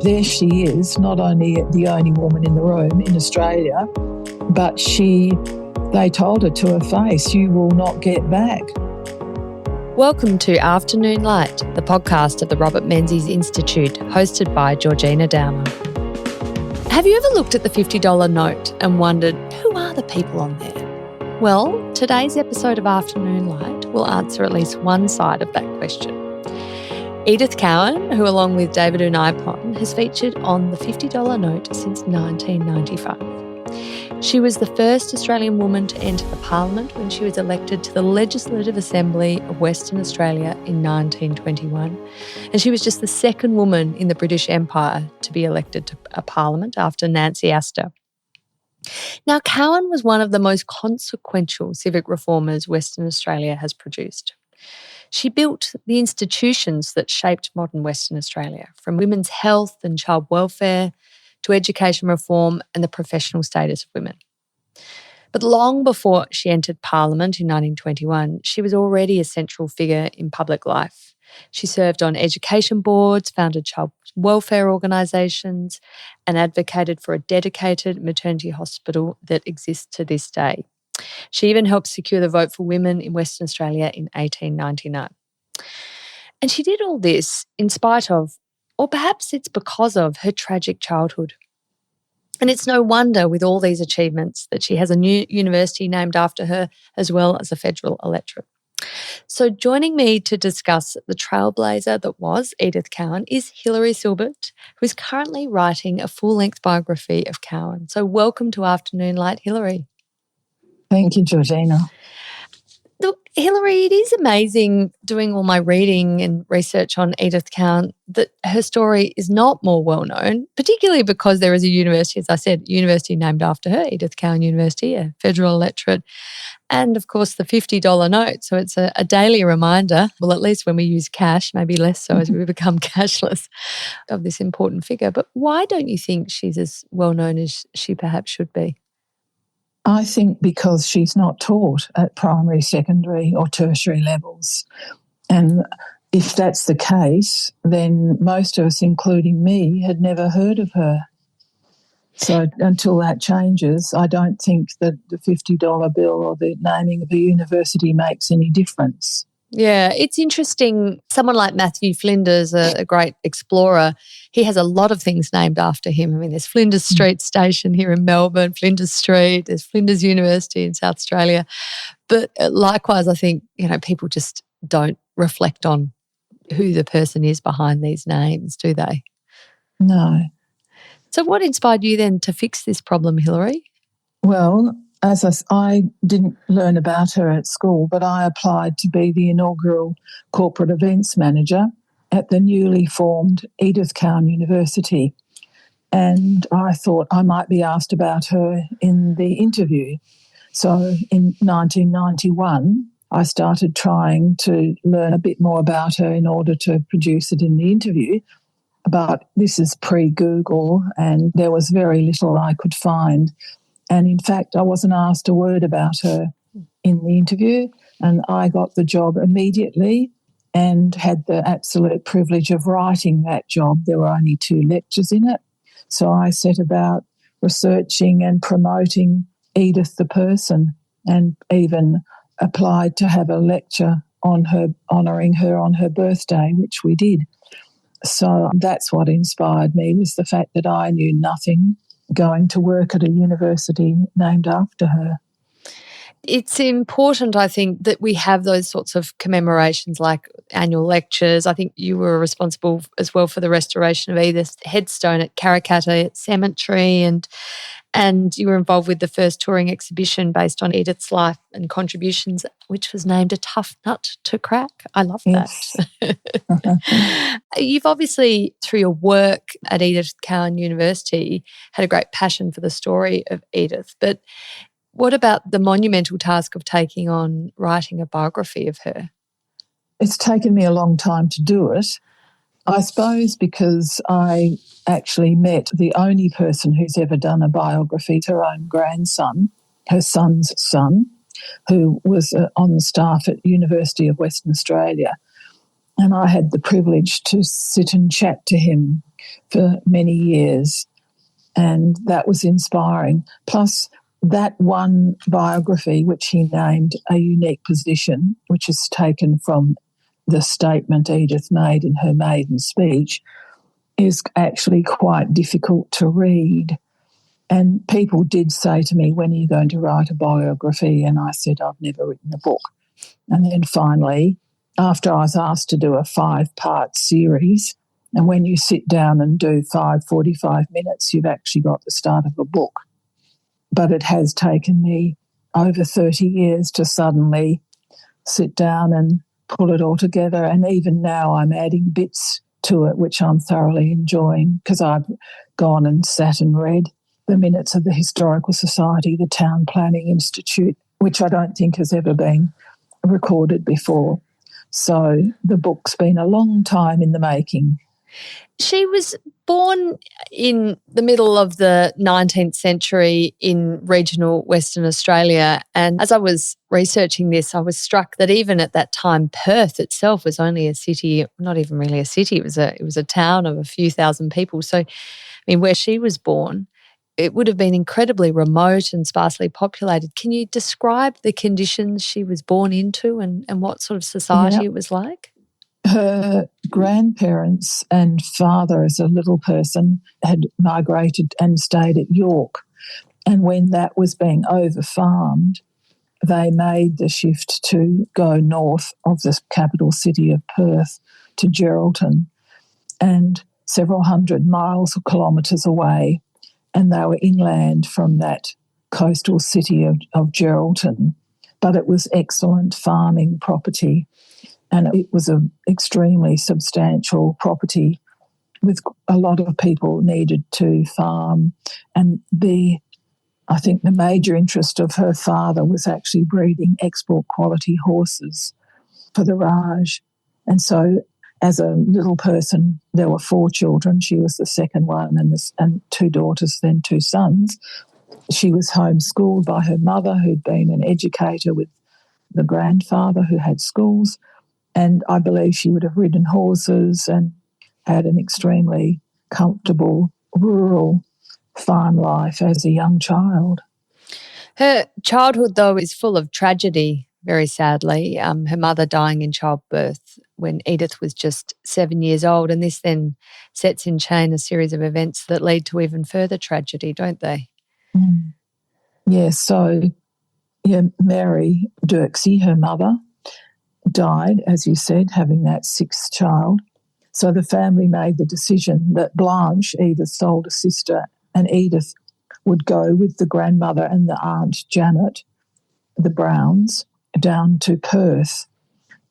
there she is, not only the only woman in the room in Australia, but they told her to her face, you will not get back. Welcome to Afternoon Light, the podcast of the Robert Menzies Institute, hosted by Georgina Downer. Have you ever looked at the $50 note and wondered, who are the people on there? Well, today's episode of Afternoon Light will answer at least one side of that question. Edith Cowan, who along with David Unaipon, has featured on the $50 note since 1995. She was the first Australian woman to enter the Parliament when she was elected to the Legislative Assembly of Western Australia in 1921. And she was just the second woman in the British Empire to be elected to a Parliament after Nancy Astor. Now, Cowan was one of the most consequential civic reformers Western Australia has produced. She built the institutions that shaped modern Western Australia, from women's health and child welfare to education reform and the professional status of women. But long before she entered Parliament in 1921, she was already a central figure in public life. She served on education boards, founded child welfare organisations, and advocated for a dedicated maternity hospital that exists to this day. She even helped secure the vote for women in Western Australia in 1899. And she did all this in spite of, or perhaps it's because of, her tragic childhood. And it's no wonder, with all these achievements, that she has a new university named after her, as well as a federal electorate. So joining me to discuss the trailblazer that was Edith Cowan is Hilary Silbert, who is currently writing a full-length biography of Cowan. So welcome to Afternoon Light, Hilary. Thank you, Georgina. Look, Hilary, it is amazing doing all my reading and research on Edith Cowan that her story is not more well known, particularly because there is a university, as I said, university named after her, Edith Cowan University, a federal electorate, and of course the $50 note. So it's a daily reminder, well, at least when we use cash, maybe less so as we become cashless, of this important figure. But why don't you think she's as well known as she perhaps should be? I think because she's not taught at primary, secondary or tertiary levels. And if that's the case, then most of us, including me, had never heard of her. So until that changes, I don't think that the $50 bill or the naming of a university makes any difference. Yeah, it's interesting. Someone like Matthew Flinders, a great explorer, he has a lot of things named after him. I mean, there's Flinders Street Station here in Melbourne, Flinders Street, there's Flinders University in South Australia. But likewise, I think, people just don't reflect on who the person is behind these names, do they? No. So what inspired you then to fix this problem, Hilary? Well, I didn't learn about her at school, but I applied to be the inaugural corporate events manager at the newly formed Edith Cowan University. And I thought I might be asked about her in the interview. So in 1991, I started trying to learn a bit more about her in order to produce it in the interview. But this is pre-Google and there was very little I could find. And in fact, I wasn't asked a word about her in the interview, and I got the job immediately and had the absolute privilege of writing that job. There were only 2 lectures in it. So I set about researching and promoting Edith the person, and even applied to have a lecture on her, honouring her on her birthday, which we did. So that's what inspired me, was the fact that I knew nothing going to work at a university named after her. It's important, I think, that we have those sorts of commemorations like annual lectures. I think you were responsible as well for the restoration of Edith's headstone at Karrakatta Cemetery, and you were involved with the first touring exhibition based on Edith's life and contributions, which was named A Tough Nut to Crack. I love that. Yes. You've obviously, through your work at Edith Cowan University, had a great passion for the story of Edith. But what about the monumental task of taking on writing a biography of her? It's taken me a long time to do it. I suppose because I actually met the only person who's ever done a biography, her own grandson, her son's son, who was on the staff at University of Western Australia. And I had the privilege to sit and chat to him for many years, and that was inspiring. Plus, that one biography, which he named A Unique Position, which is taken from the statement Edith made in her maiden speech, is actually quite difficult to read. And people did say to me, when are you going to write a biography? And I said, I've never written a book. And then finally, after I was asked to do a 5-part series, and when you sit down and do 45 minutes, you've actually got the start of a book. But it has taken me over 30 years to suddenly sit down and pull it all together. And even now I'm adding bits to it, which I'm thoroughly enjoying, because I've gone and sat and read the minutes of the Historical Society, the Town Planning Institute, which I don't think has ever been recorded before. So the book's been a long time in the making. She was born in the middle of the 19th century in regional Western Australia. And as I was researching this, I was struck that even at that time, Perth itself was only a city, not even really a city, it was a town of a few thousand people. So, I mean, where she was born, it would have been incredibly remote and sparsely populated. Can you describe the conditions she was born into and what sort of society it was like? Her grandparents and father, as a little person, had migrated and stayed at York. And when that was being over-farmed, they made the shift to go north of the capital city of Perth to Geraldton, and several hundred miles or kilometres away. And they were inland from that coastal city of Geraldton. But it was excellent farming property. And it was an extremely substantial property with a lot of people needed to farm. And I think the major interest of her father was actually breeding export quality horses for the Raj. And so as a little person, there were 4 children. She was the second one, and 2 daughters, then 2 sons. She was homeschooled by her mother, who'd been an educator with the grandfather who had schools. And I believe she would have ridden horses and had an extremely comfortable rural farm life as a young child. Her childhood, though, is full of tragedy, very sadly. Her mother dying in childbirth when Edith was just 7 years old. And this then sets in chain a series of events that lead to even further tragedy, don't they? Mm. Yes, so Mary Dirksey, her mother, died, as you said, having that 6th child. So the family made the decision that Blanche, Edith's older sister, and Edith would go with the grandmother and the aunt Janet, the Browns, down to Perth,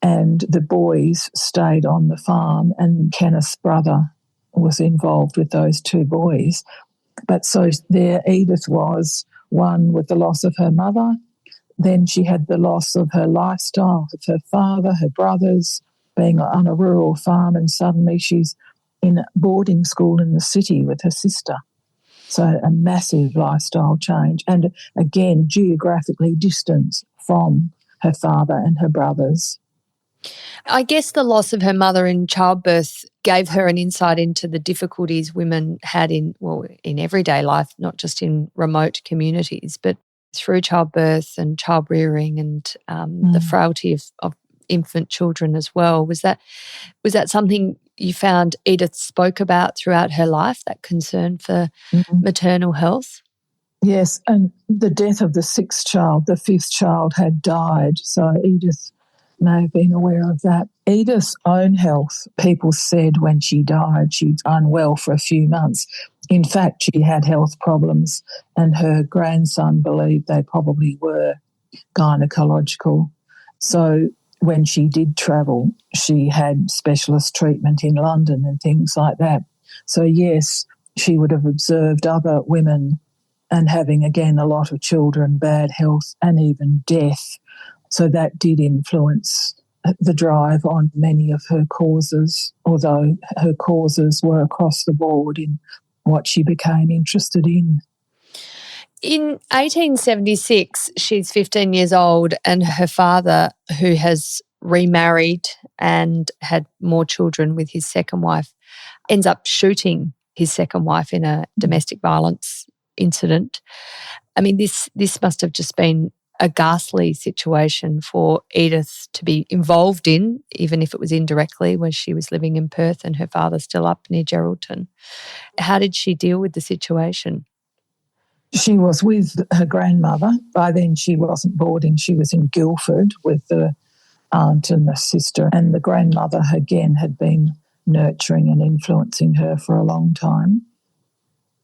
and the boys stayed on the farm, and Kenneth's brother was involved with those 2 boys. But so there Edith was, one with the loss of her mother. Then she had the loss of her lifestyle, of her father, her brothers, being on a rural farm, and suddenly she's in boarding school in the city with her sister. So a massive lifestyle change, and again, geographically distant from her father and her brothers. I guess the loss of her mother in childbirth gave her an insight into the difficulties women had in everyday life, not just in remote communities, but through childbirth and child rearing and the frailty of infant children as well. Was that something you found Edith spoke about throughout her life, that concern for maternal health? Yes, and the death of the 6th child, the 5th child had died, so Edith may have been aware of that. Edith's own health, people said when she died, she's unwell for a few months. In fact, she had health problems, and her grandson believed they probably were gynecological. So when she did travel, she had specialist treatment in London and things like that. So yes, she would have observed other women and having, again, a lot of children, bad health and even death. So that did influence the drive on many of her causes, although her causes were across the board in what she became interested in. In 1876, she's 15 years old, and her father, who has remarried and had more children with his second wife, ends up shooting his second wife in a domestic violence incident. I mean, this must have just been a ghastly situation for Edith to be involved in, even if it was indirectly when she was living in Perth and her father still up near Geraldton. How did she deal with the situation? She was with her grandmother. By then she wasn't boarding, she was in Guildford with the aunt and the sister, and the grandmother again had been nurturing and influencing her for a long time.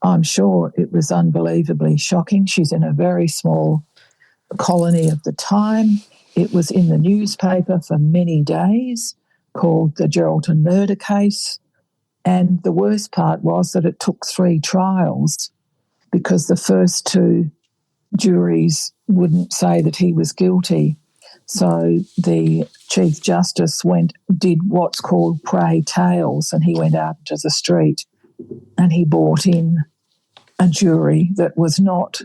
I'm sure it was unbelievably shocking. She's in a very small colony of the time. It was in the newspaper for many days, called the Geraldton murder case. And the worst part was that it took 3 trials because the first 2 juries wouldn't say that he was guilty. So the Chief Justice did what's called pray tales, and he went out to the street and he brought in a jury that was not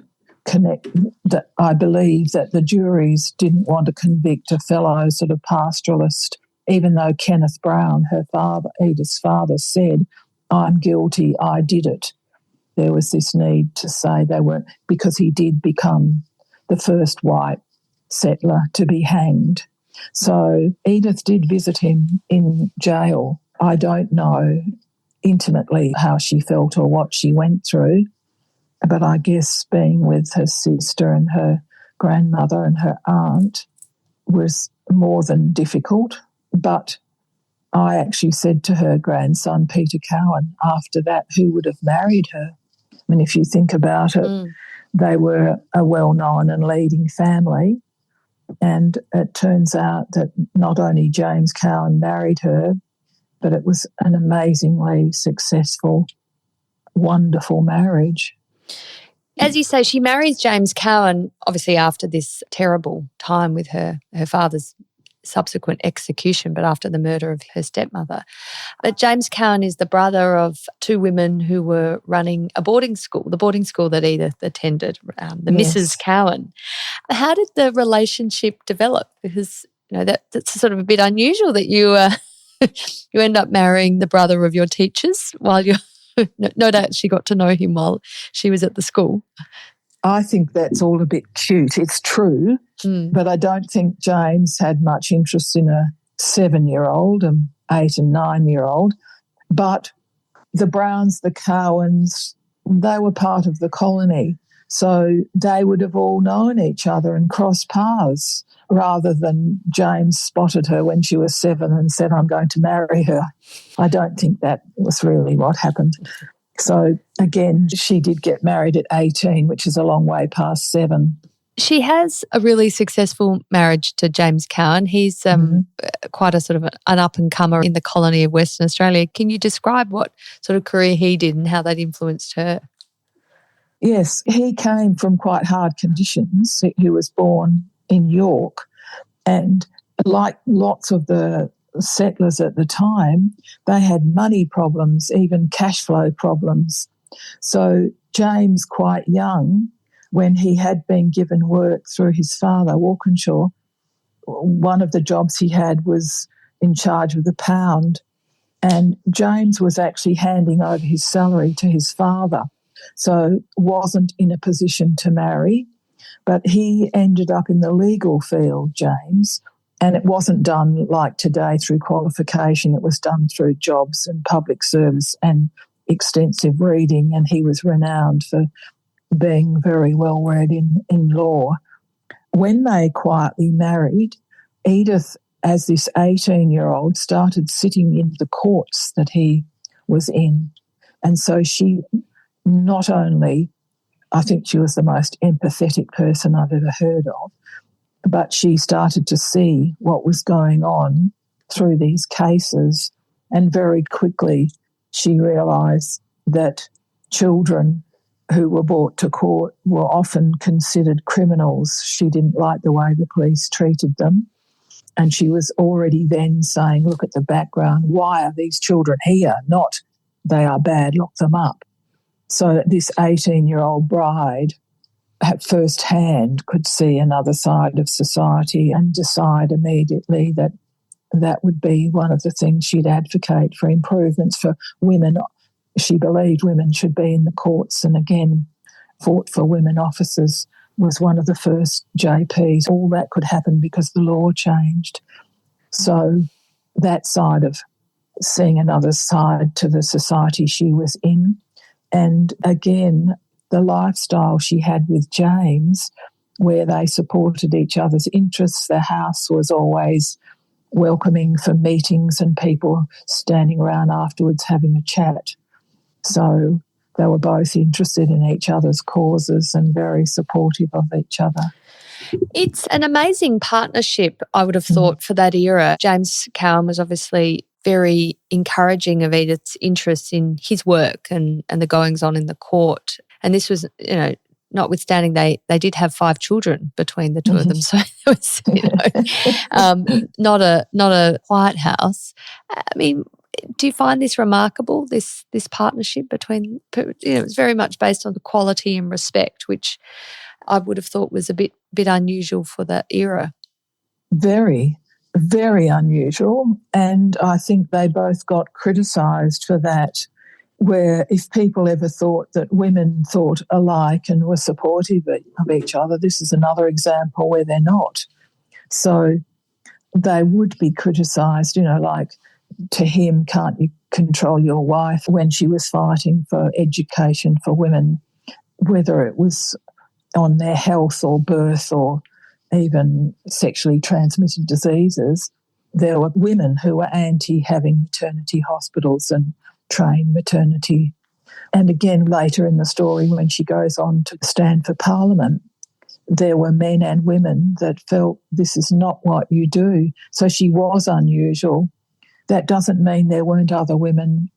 connected. I believe that the juries didn't want to convict a fellow sort of pastoralist, even though Kenneth Brown, her father, Edith's father, said, "I'm guilty, I did it." There was this need to say they weren't, because he did become the first white settler to be hanged. So Edith did visit him in jail. I don't know intimately how she felt or what she went through, but I guess being with her sister and her grandmother and her aunt was more than difficult. But I actually said to her grandson, Peter Cowan, after that, who would have married her? I mean, if you think about it, they were a well-known and leading family. And it turns out that not only James Cowan married her, but it was an amazingly successful, wonderful marriage. As you say, she marries James Cowan, obviously after this terrible time with her father's subsequent execution, but after the murder of her stepmother. But James Cowan is the brother of 2 women who were running a boarding school, the boarding school that Edith attended, the Yes. Mrs. Cowan. How did the relationship develop? Because that's sort of a bit unusual that you you end up marrying the brother of your teachers while you're no doubt she got to know him while she was at the school. I think that's all a bit cute. It's true, but I don't think James had much interest in a 7-year-old and 8 and 9-year-old. But the Browns, the Cowans, they were part of the colony, so they would have all known each other and crossed paths, rather than James spotted her when she was 7 and said, "I'm going to marry her." I don't think that was really what happened. So, again, she did get married at 18, which is a long way past 7. She has a really successful marriage to James Cowan. He's quite a sort of an up-and-comer in the colony of Western Australia. Can you describe what sort of career he did and how that influenced her? Yes, he came from quite hard conditions. He was born in York, and like lots of the settlers at the time, they had money problems, even cash flow problems. So James, quite young, when he had been given work through his father, Walkinshaw, one of the jobs he had was in charge of the pound, and James was actually handing over his salary to his father, so wasn't in a position to marry. But he ended up in the legal field, James, and it wasn't done like today through qualification. It was done through jobs and public service and extensive reading, and he was renowned for being very well read in law. When they quietly married, Edith, as this 18-year-old, started sitting in the courts that he was in. And so she not only, I think she was the most empathetic person I've ever heard of, but she started to see what was going on through these cases, and very quickly she realised that children who were brought to court were often considered criminals. She didn't like the way the police treated them, and she was already then saying, look at the background, why are these children here? Not they are bad, lock them up. So this 18-year-old bride at first hand could see another side of society and decide immediately that that would be one of the things she'd advocate for, improvements for women. She believed women should be in the courts, and again fought for women officers, was one of the first JPs. All that could happen because the law changed. So that side of seeing another side to the society she was in, and again the lifestyle she had with James, where they supported each other's interests. Their house was always welcoming for meetings and people standing around afterwards having a chat. So they were both interested in each other's causes and very supportive of each other. It's an amazing partnership, I would have thought, for that era. James Cowan was obviously very encouraging of Edith's interest in his work and the goings-on in the court. And this was, notwithstanding they did have 5 children between the two of them. So it was, not a quiet house. I mean, do you find this remarkable, this partnership between, it was very much based on the quality and respect, which I would have thought was a bit unusual for that era. Very, very unusual. And I think they both got criticised for that, where if people ever thought that women thought alike and were supportive of each other, this is another example where they're not. So they would be criticised, like to him, can't you control your wife, when she was fighting for education for women, whether it was on their health or birth or even sexually transmitted diseases. There were women who were anti having maternity hospitals and train maternity. And again, later in the story, when she goes on to stand for Parliament, there were men and women that felt this is not what you do. So she was unusual. That doesn't mean there weren't other women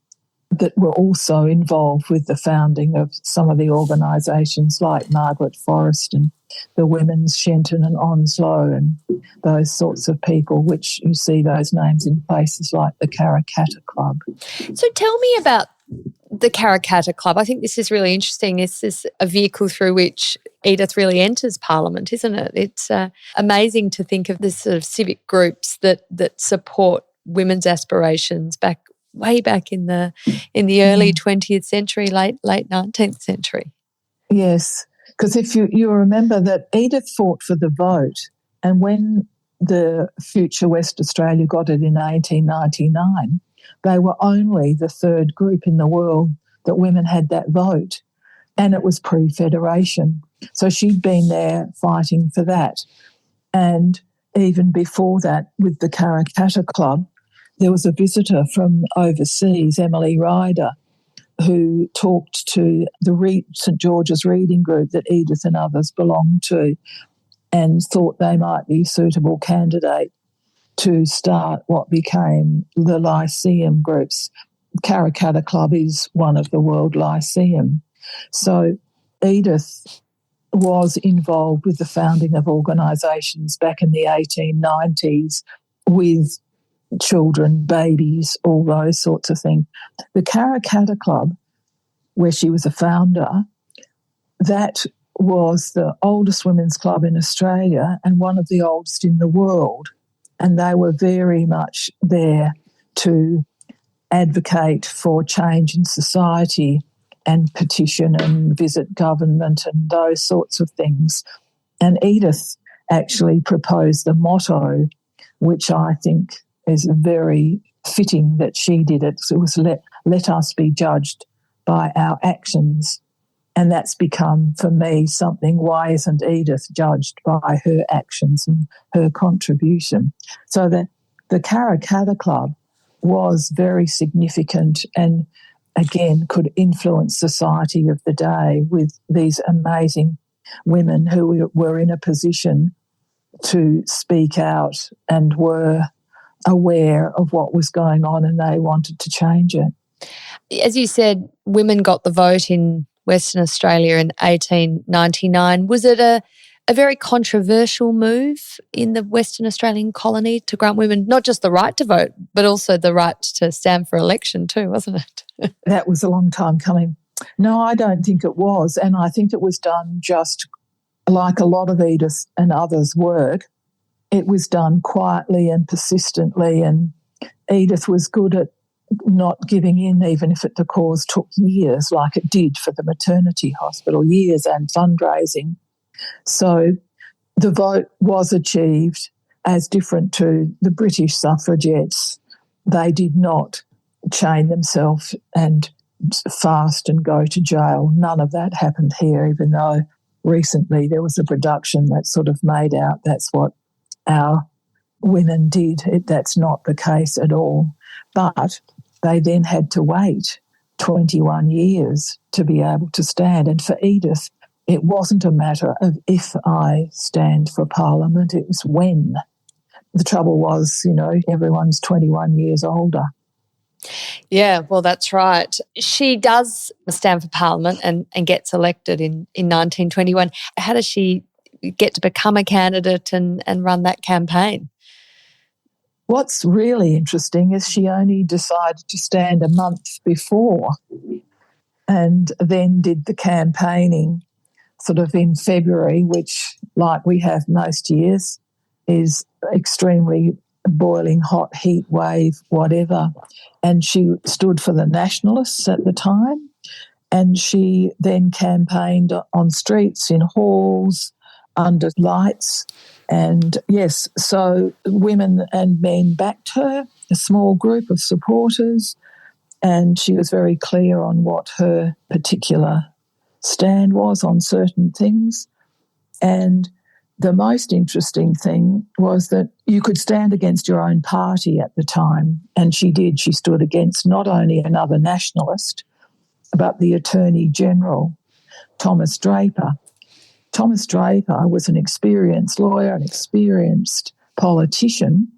that were also involved with the founding of some of the organisations like Margaret Forrest and the Women's Shenton and Onslow and those sorts of people, which you see those names in places like the Karrakatta Club. So tell me about the Karrakatta Club. I think this is really interesting. This is a vehicle through which Edith really enters Parliament, isn't it? It's amazing to think of this sort of civic groups that support women's aspirations way back in the early 20th century, late 19th century. Yes, because if you remember that Edith fought for the vote, and when the future West Australia got it in 1899, they were only the third group in the world that women had that vote, and it was pre-federation. So she'd been there fighting for that. And even before that, with the Karrakatta Club, there was a visitor from overseas, Emily Ryder, who talked to the St George's Reading Group that Edith and others belonged to, and thought they might be a suitable candidate to start what became the Lyceum groups. Karrakatta Club is one of the World Lyceum. So Edith was involved with the founding of organisations back in the 1890s with children, babies, all those sorts of things. The Karrakatta Club, where she was a founder, that was the oldest women's club in Australia and one of the oldest in the world. And they were very much there to advocate for change in society and petition and visit government and those sorts of things. And Edith actually proposed the motto, which I think is very fitting that she did it. So it was let us be judged by our actions. And that's become, for me, something, why isn't Edith judged by her actions and her contribution? So the Karrakatta Club was very significant and, again, could influence society of the day with these amazing women who were in a position to speak out and were aware of what was going on and they wanted to change it. As you said, women got the vote in Western Australia in 1899. Was it a very controversial move in the Western Australian colony to grant women not just the right to vote, but also the right to stand for election too, wasn't it? That was a long time coming. No, I don't think it was. And I think it was done just like a lot of Edith and others' work. it was done quietly and persistently, and Edith was good at not giving in, even if the cause took years, like it did for the maternity hospital, years and fundraising. So the vote was achieved, as different to the British suffragettes. They did not chain themselves and fast and go to jail. None of that happened here, even though recently there was a production that sort of made out that's what our women did. That's not the case at all. But they then had to wait 21 years to be able to stand. And for Edith, it wasn't a matter of if I stand for Parliament, it was when. The trouble was, everyone's 21 years older. Yeah, well, that's right. She does stand for Parliament and gets elected in 1921. How does she get to become a candidate and run that campaign? What's really interesting is she only decided to stand a month before and then did the campaigning sort of in February, which, like we have most years, is extremely boiling hot, heat wave, whatever. And she stood for the Nationalists at the time, and she then campaigned on streets, in halls, under lights. And yes, so women and men backed her, a small group of supporters, and she was very clear on what her particular stand was on certain things. And the most interesting thing was that you could stand against your own party at the time, and she did. She stood against not only another nationalist, but the Attorney General, Thomas Draper. Thomas Draper was an experienced lawyer, an experienced politician,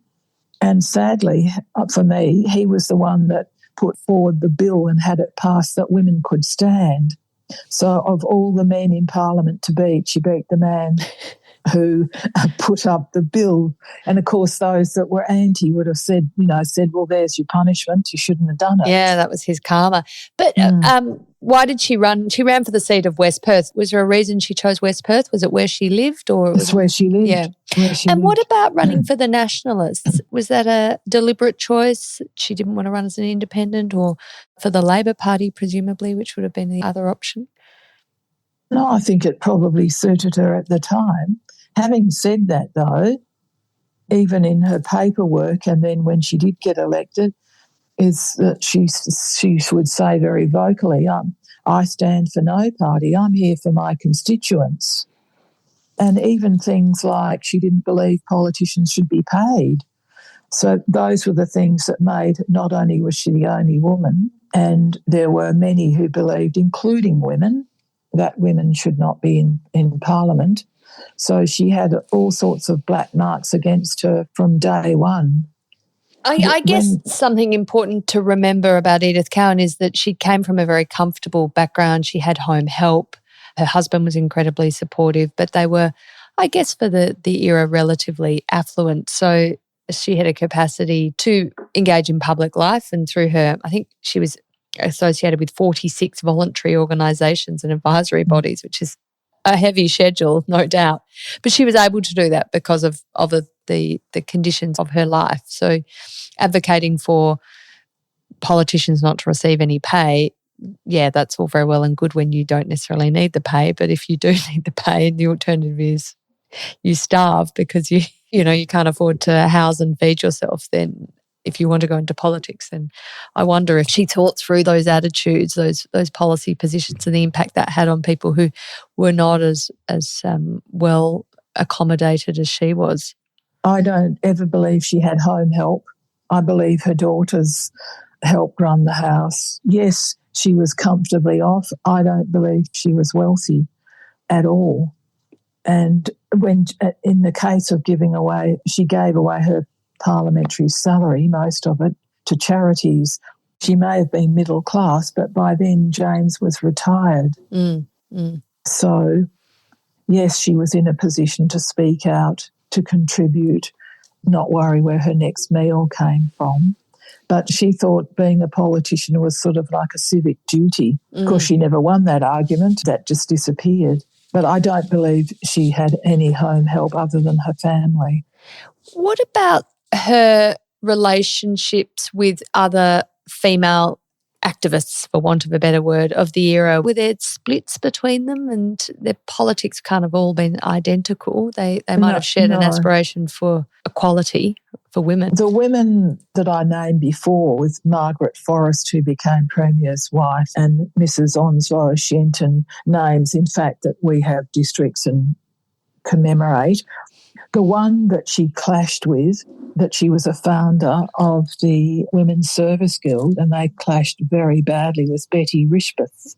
and sadly, for me, he was the one that put forward the bill and had it passed that women could stand. So of all the men in Parliament to beat, she beat the man who put up the bill. And, of course, those that were anti would have said, well, there's your punishment. You shouldn't have done it. Yeah, that was his karma. But why did she run? She ran for the seat of West Perth. Was there a reason she chose West Perth? Was it where she lived? It's where she lived. Yeah. What about running for the Nationalists? Was that a deliberate choice? She didn't want to run as an independent, or for the Labor Party, presumably, which would have been the other option? No, I think it probably suited her at the time. Having said that, though, even in her paperwork, and then when she did get elected, is that she would say very vocally, I stand for no party, I'm here for my constituents. And even things like she didn't believe politicians should be paid. So those were the things that made, not only was she the only woman, and there were many who believed, including women, that women should not be in Parliament. So she had all sorts of black marks against her from day one. I guess something important to remember about Edith Cowan is that she came from a very comfortable background. She had home help. Her husband was incredibly supportive, but they were, I guess, for the era, relatively affluent. So she had a capacity to engage in public life, and through her, I think she was associated with 46 voluntary organisations and advisory bodies, which is a heavy schedule, no doubt. But she was able to do that because of the conditions of her life. So advocating for politicians not to receive any pay, yeah, that's all very well and good when you don't necessarily need the pay. But if you do need the pay, and the alternative is you starve because you can't afford to house and feed yourself, then if you want to go into politics, then I wonder if she thought through those attitudes, those policy positions, and the impact that had on people who were not as well accommodated as she was. I don't ever believe she had home help. I believe her daughters helped run the house. Yes, she was comfortably off. I don't believe she was wealthy at all. And when, in the case of giving away, she gave away her parliamentary salary, most of it, to charities. She may have been middle class, but by then James was retired. So, yes, she was in a position to speak out, to contribute, not worry where her next meal came from. But she thought being a politician was sort of like a civic duty. Of course, she never won that argument. That just disappeared. But I don't believe she had any home help other than her family. What about her relationships with other female activists, for want of a better word, of the era? Were there splits between them and their politics kind of all been identical? They might have shared an aspiration for equality for women. The women that I named before, with Margaret Forrest, who became Premier's wife, and Mrs. Onslow Shenton, names, in fact, that we have districts and commemorate. The one that she clashed with, that she was a founder of the Women's Service Guild, and they clashed very badly, was Betty Rishbeth.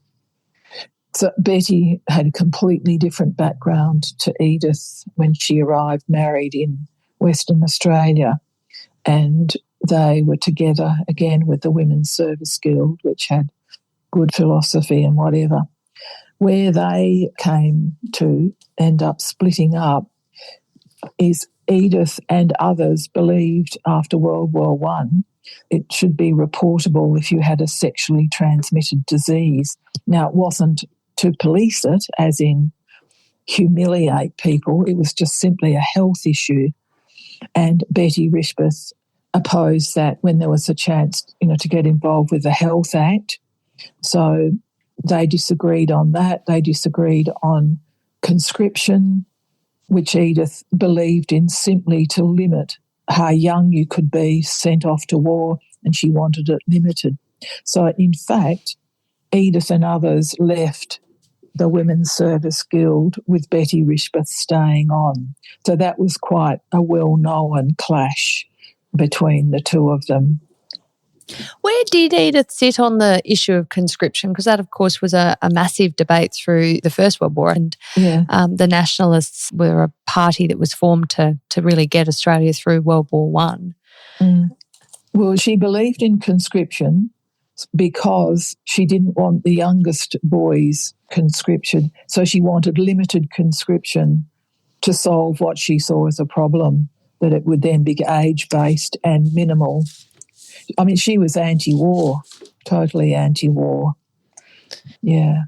So Betty had a completely different background to Edith when she arrived married in Western Australia, and they were together again with the Women's Service Guild, which had good philosophy and whatever. Where they came to end up splitting up is Edith and others believed after World War I it should be reportable if you had a sexually transmitted disease. Now, it wasn't to police it, as in humiliate people. It was just simply a health issue. And Betty Rishbeth opposed that when there was a chance, to get involved with the Health Act. So they disagreed on that. They disagreed on conscription, which Edith believed in simply to limit how young you could be sent off to war, and she wanted it limited. So, in fact, Edith and others left the Women's Service Guild with Betty Rishbeth staying on. So that was quite a well-known clash between the two of them. Where did Edith sit on the issue of conscription? Because that, of course, was a massive debate through the First World War, and the Nationalists were a party that was formed to really get Australia through World War I. Well, she believed in conscription because she didn't want the youngest boys conscription, so she wanted limited conscription to solve what she saw as a problem, that it would then be age-based and minimal. I mean, she was anti-war, totally anti-war. Yeah.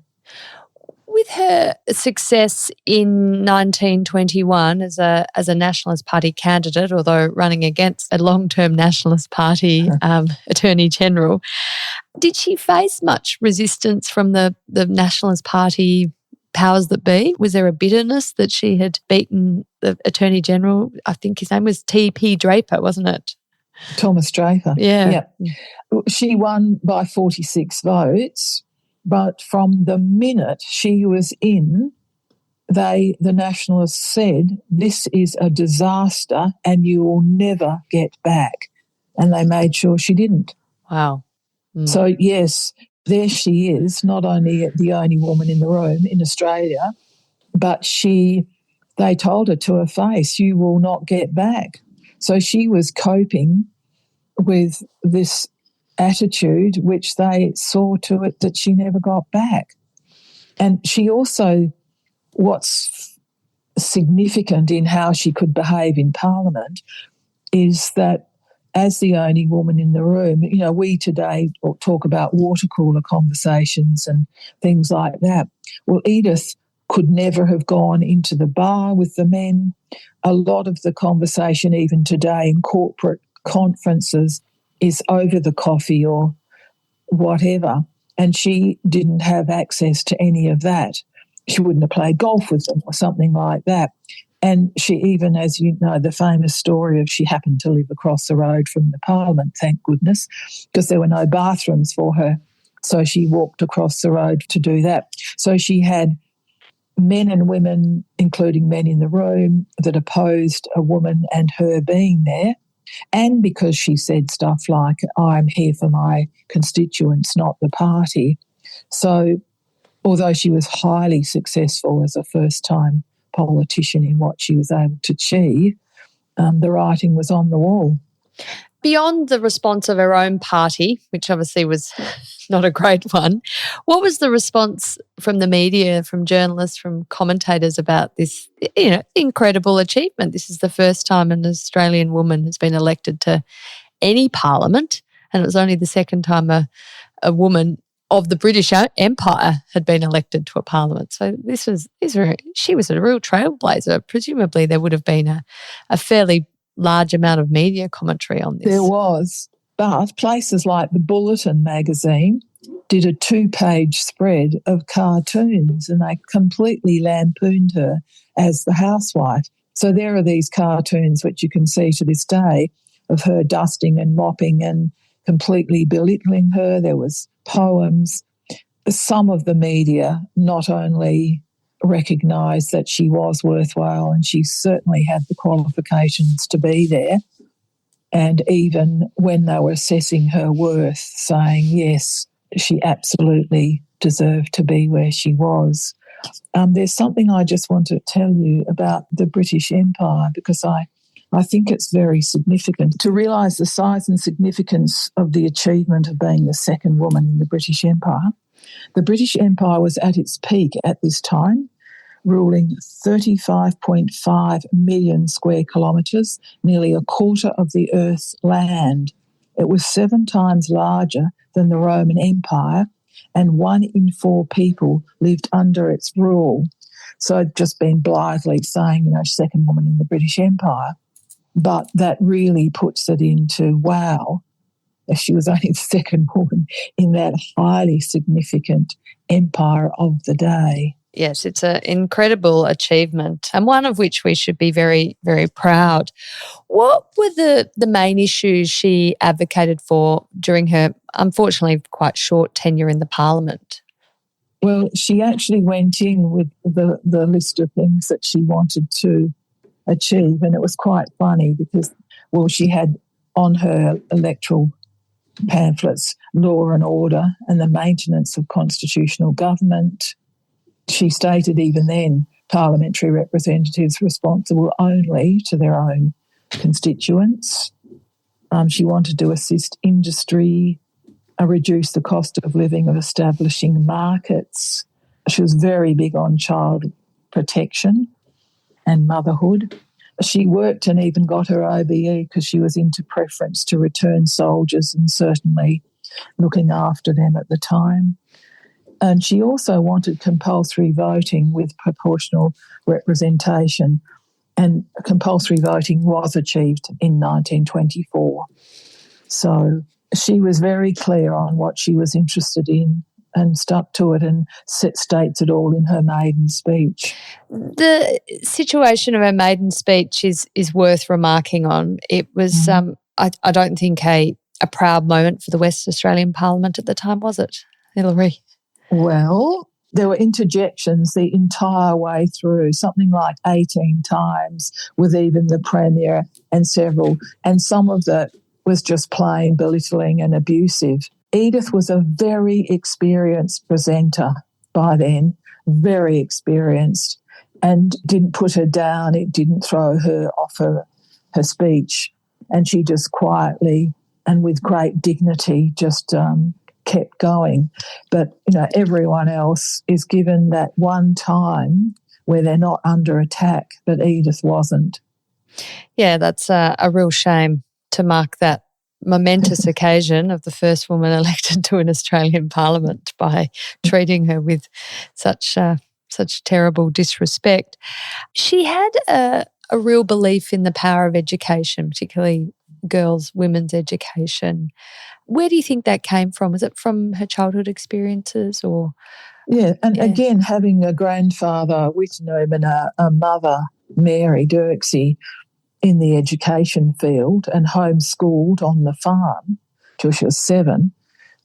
With her success in 1921 as a Nationalist Party candidate, although running against a long-term Nationalist Party Attorney General, did she face much resistance from the Nationalist Party powers that be? Was there a bitterness that she had beaten the Attorney General? I think his name was T.P. Draper, wasn't it? Thomas Draper. Yeah. She won by 46 votes, but from the minute she was in, the Nationalists said, this is a disaster and you will never get back. And they made sure she didn't. Wow. So, yes, there she is, not only the only woman in the room in Australia, but they told her to her face, you will not get back. So she was coping with this attitude, which they saw to it that she never got back. And she also, what's significant in how she could behave in Parliament is that as the only woman in the room, we today talk about water cooler conversations and things like that. Well, Edith could never have gone into the bar with the men. A lot of the conversation, even today in corporate conferences, is over the coffee or whatever, and she didn't have access to any of that. She wouldn't have played golf with them or something like that. And she even, as you know, the famous story of she happened to live across the road from the Parliament, thank goodness, because there were no bathrooms for her. So she walked across the road to do that. So she had men and women, including men in the room, that opposed a woman and her being there. And because she said stuff like, I'm here for my constituents, not the party. So although she was highly successful as a first-time politician in what she was able to achieve, the writing was on the wall. Beyond the response of her own party, which obviously was not a great one, what was the response from the media, from journalists, from commentators about this, incredible achievement? This is the first time an Australian woman has been elected to any parliament, and it was only the second time a woman of the British Empire had been elected to a parliament. So she was a real trailblazer. Presumably there would have been a fairly large amount of media commentary on this. There was, but places like the Bulletin magazine did a 2-page spread of cartoons, and they completely lampooned her as the housewife. So there are these cartoons which you can see to this day of her dusting and mopping and completely belittling her. There was poems. Some of the media not only recognised that she was worthwhile, and she certainly had the qualifications to be there, and even when they were assessing her worth, saying, yes, she absolutely deserved to be where she was. There's something I just want to tell you about the British Empire, because I think it's very significant to realise the size and significance of the achievement of being the second woman in the British Empire. The British Empire was at its peak at this time, ruling 35.5 million square kilometres, nearly a quarter of the Earth's land. It was 7 times larger than the Roman Empire, and 1 in 4 people lived under its rule. So I'd just been blithely saying, second woman in the British Empire. But that really puts it into, wow, she was only the second woman in that highly significant empire of the day. Yes, it's an incredible achievement, and one of which we should be very, very proud. What were the main issues she advocated for during her, unfortunately, quite short tenure in the Parliament? Well, she actually went in with the list of things that she wanted to achieve, and it was quite funny because, she had on her electoral pamphlets law and order and the maintenance of constitutional government. She stated even then parliamentary representatives responsible only to their own constituents. She wanted to assist industry, reduce the cost of living, of establishing markets. She was very big on child protection and motherhood. She worked and even got her OBE because she was into preference to return soldiers and certainly looking after them at the time. And she also wanted compulsory voting with proportional representation, and compulsory voting was achieved in 1924. So she was very clear on what she was interested in and stuck to it, and states it all in her maiden speech. The situation of her maiden speech is worth remarking on. It was, I don't think, a proud moment for the West Australian Parliament at the time, was it, Hilary? Well, there were interjections the entire way through, something like 18 times, with even the Premier and several, and some of that was just plain belittling and abusive. Edith was a very experienced presenter by then, very experienced, and didn't put her down. It didn't throw her off her speech. And she just quietly and with great dignity just kept going. But, everyone else is given that one time where they're not under attack, but Edith wasn't. Yeah, that's a real shame to mark that momentous occasion of the first woman elected to an Australian Parliament by treating her with such terrible disrespect. She had a real belief in the power of education, particularly girls, women's education. Where do you think that came from? Was it from her childhood experiences or? Yeah, and again, having a grandfather, Whitnome, and a mother, Mary Dirksey, in the education field and homeschooled on the farm till she was 7,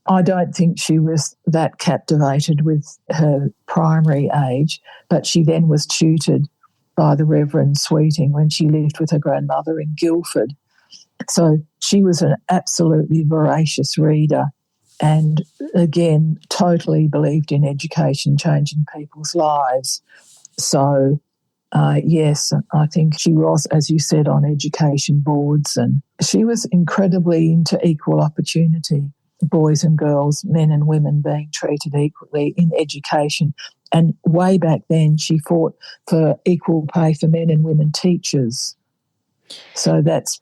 I don't think she was that captivated with her primary age, but she then was tutored by the Reverend Sweeting when she lived with her grandmother in Guildford. So she was an absolutely voracious reader and, again, totally believed in education changing people's lives. So yes, I think she was, as you said, on education boards, and she was incredibly into equal opportunity, boys and girls, men and women being treated equally in education. And way back then she fought for equal pay for men and women teachers. So that's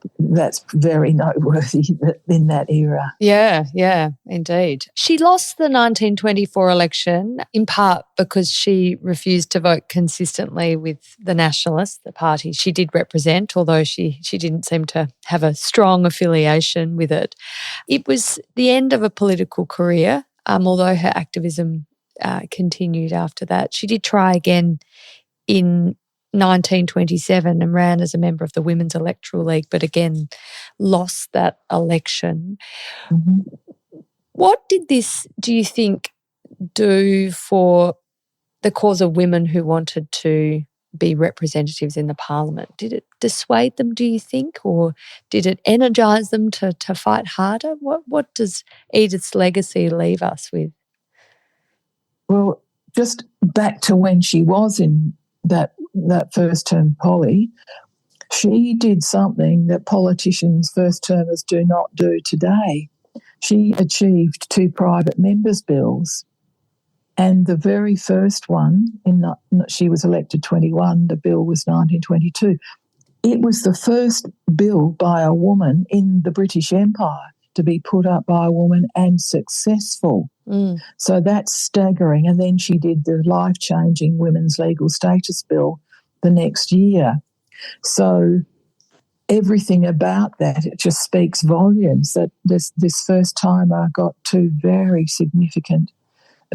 very noteworthy in that era. Yeah, indeed. She lost the 1924 election in part because she refused to vote consistently with the Nationalists, the party she did represent, although she didn't seem to have a strong affiliation with it. It was the end of a political career, although her activism continued after that. She did try again in 1927 and ran as a member of the Women's Electoral League, but again lost that election. Mm-hmm. What did this, do you think, do for the cause of women who wanted to be representatives in the parliament? Did it dissuade them, do you think, or did it energise them to fight harder? What does Edith's legacy leave us with? Well, just back to when she was in that first term poly, she did something that politicians, first termers, do not do today. She achieved 2 private members' bills. And the very first one, she was elected 21, the bill was 1922. It was the first bill by a woman in the British Empire to be put up by a woman and successful. So that's staggering. And then she did the life-changing Women's Legal Status Bill the next year. So everything about that, it just speaks volumes that this first timer got 2 very significant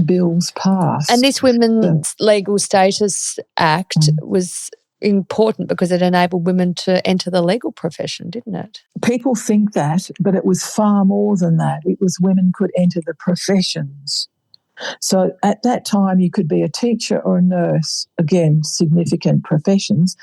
bills passed. And this Women's Legal Status Act was important because it enabled women to enter the legal profession, didn't it? People think that, but it was far more than that. It was women could enter the professions. So at that time you could be a teacher or a nurse, again, significant professions,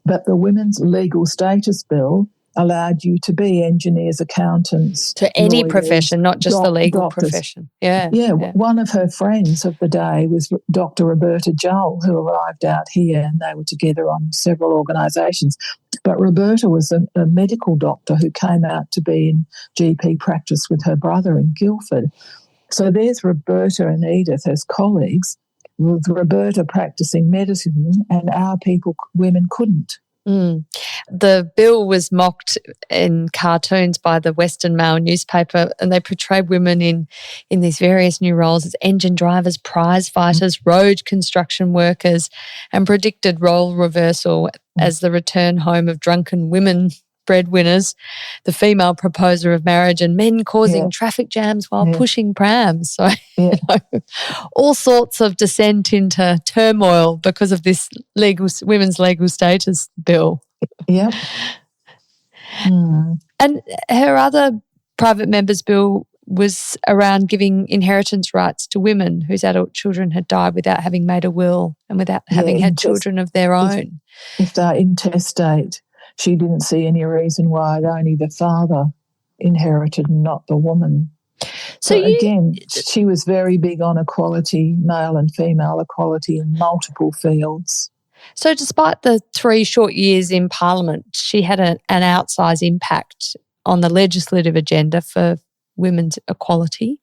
but the Women's Legal Status Bill allowed you to be engineers, accountants. To any lawyers, profession, not just the legal doctors. profession. Yeah. One of her friends of the day was Dr. Roberta Joel, who arrived out here, and they were together on several organisations. But Roberta was a medical doctor who came out to be in GP practice with her brother in Guildford. So there's Roberta and Edith as colleagues, with Roberta practising medicine and our people, women, couldn't. The bill was mocked in cartoons by the Western Mail newspaper, and they portrayed women in these various new roles as engine drivers, prize fighters, road construction workers, and predicted role reversal as the return home of drunken women breadwinners, the female proposer of marriage, and men causing traffic jams while pushing prams. So, all sorts of descent into turmoil because of this women's legal status bill. Yep. And her other private members' bill was around giving inheritance rights to women whose adult children had died without having made a will and without having had children of their own. If they're intestate, she didn't see any reason why only the father inherited and not the woman. So again, she was very big on equality, male and female equality in multiple fields. So despite the 3 short years in Parliament, she had an outsized impact on the legislative agenda for women's equality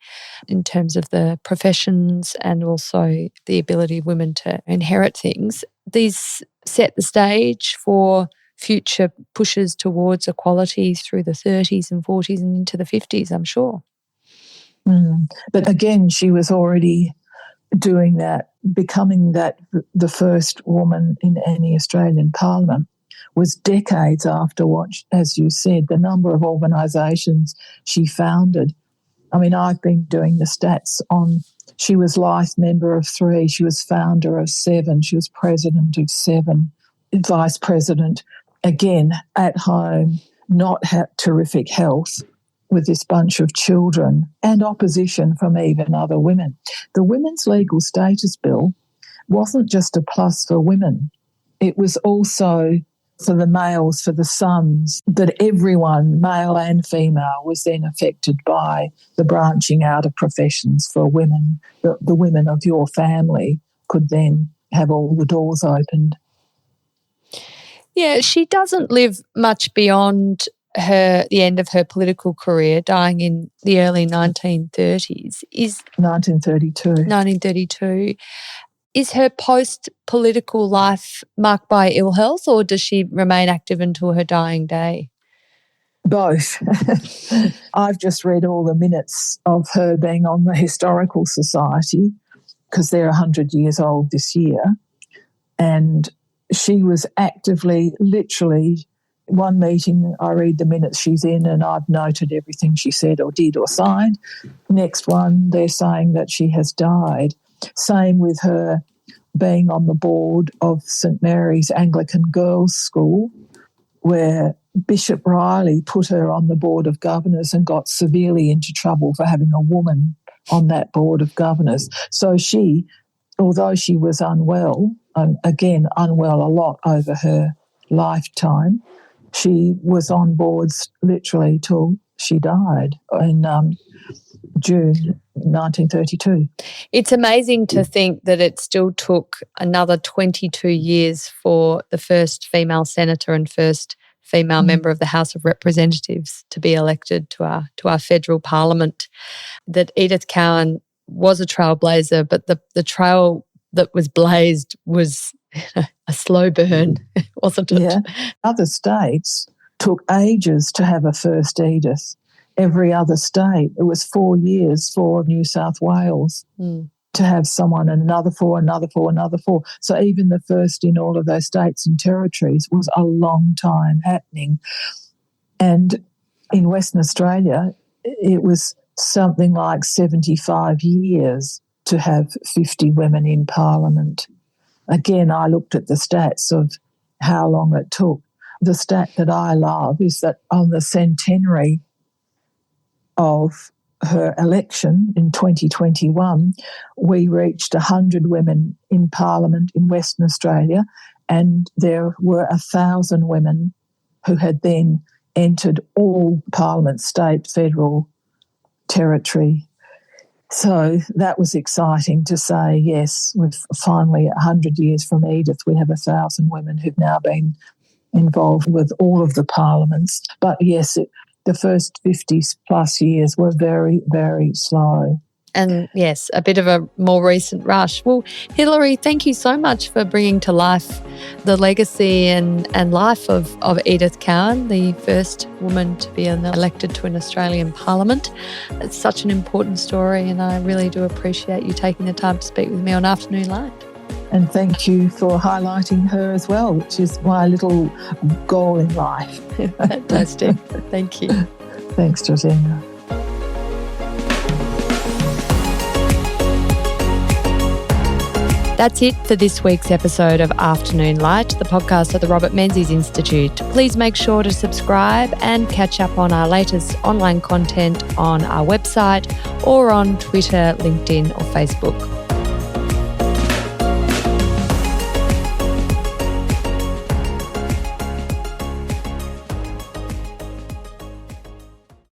in terms of the professions and also the ability of women to inherit things. These set the stage for future pushes towards equality through the 30s and 40s and into the 50s, I'm sure. But again, she was already doing that, becoming that the first woman in any Australian parliament was decades after what, as you said, the number of organisations she founded. I mean, I've been doing the stats on, she was life member of 3, she was founder of 7, she was president of 7, vice president, again, at home, not terrific health, with this bunch of children and opposition from even other women. The Women's Legal Status Bill wasn't just a plus for women. It was also for the males, for the sons, that everyone, male and female, was then affected by the branching out of professions for women. The women of your family could then have all the doors opened. Yeah, she doesn't live much beyond the end of her political career, dying in the early 1930s. 1932. Is her post-political life marked by ill health, or does she remain active until her dying day? Both. I've just read all the minutes of her being on the Historical Society, because they're 100 years old this year, and she was actively, literally, one meeting I read the minutes she's in and I've noted everything she said or did or signed. Next one, they're saying that she has died. Same with her being on the board of St Mary's Anglican Girls' School, where Bishop Riley put her on the board of governors and got severely into trouble for having a woman on that board of governors. So she, although she was unwell, and again unwell a lot over her lifetime, she was on boards literally till she died in June 1932. It's amazing to think that it still took another 22 years for the first female senator and first female member of the House of Representatives to be elected to our federal parliament. That Edith Cowan was a trailblazer, but the trail that was blazed was a slow burn, wasn't it? Yeah. Other states took ages to have a first Edith. Every other state, it was 4 years for New South Wales to have someone, and another 4, another 4, another 4. So even the first in all of those states and territories was a long time happening. And in Western Australia, it was something like 75 years to have 50 women in Parliament. Again, I looked at the stats of how long it took. The stat that I love is that on the centenary of her election in 2021, we reached 100 women in Parliament in Western Australia, and there were 1,000 women who had then entered all Parliament, state, federal, territory. So that was exciting to say, yes, we've finally, 100 years from Edith, we have 1,000 women who've now been involved with all of the parliaments. But yes, the first 50 plus years were very, very slow. And yes, a bit of a more recent rush. Well, Hilary, thank you so much for bringing to life the legacy and life of Edith Cowan, the first woman to be elected to an Australian Parliament. It's such an important story, and I really do appreciate you taking the time to speak with me on Afternoon Light. And thank you for highlighting her as well, which is my little goal in life. Fantastic. Thank you. Thanks, Georgina. That's it for this week's episode of Afternoon Light, the podcast of the Robert Menzies Institute. Please make sure to subscribe and catch up on our latest online content on our website or on Twitter, LinkedIn or Facebook.